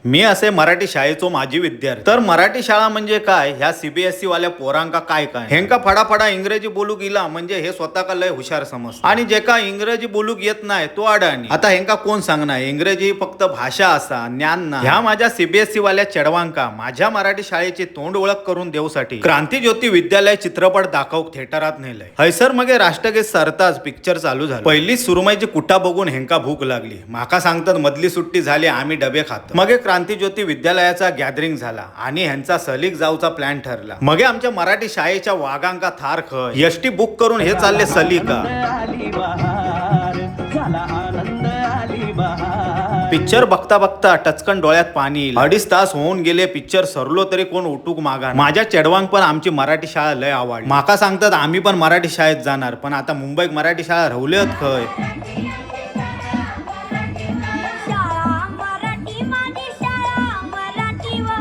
मी असे मराठी शाळेचो माझी विद्यार्थी तर मराठी शाळा म्हणजे काय ह्या सीबीएसई वाल्या पोरांका काय काय हेंका फडाफडा इंग्रजी बोलू गेला म्हणजे हे स्वतः का लय हुशार समज आणि जे का इंग्रजी बोलूक येत नाही तो अडाणी आता हेंका कोण सांगणार इंग्रजी ही फक्त भाषा असा ज्ञान ना ह्या माझ्या सीबीएसई वाल्या चेडवांका माझ्या मराठी शाळेची तोंड ओळख करून देऊसाठी क्रांती ज्योती विद्यालय चित्रपट दाखवूक थिएटरात नेलंय हैसर मगे राष्ट्रगीत सरताच पिक्चर चालू झालं पहिली सुरमईची कुटा बघून हेंका भूक लागली माका सांगतात मधली सुट्टी झाली आम्ही डबे खातो मगे क्रांती ज्योती विद्यालयाचा गॅदरिंग झाला आणि ह्यांचा सलीग जाऊचा प्लॅन ठरला मगे आमच्या मराठी शाळेच्या वाघांका थार खय एसटी बुक करून हे चालले सलीका पिक्चर बघता बघता टचकन डोळ्यात पाणी 2.5 तास होऊन गेले पिक्चर सरलो तरी कोण उठूक मागा माझ्या चेडवांक पण आमची मराठी शाळा लय आवडली माका सांगतात आम्ही पण मराठी शाळेत जाणार पण आता मुंबईत मराठी शाळा रवल्यात खय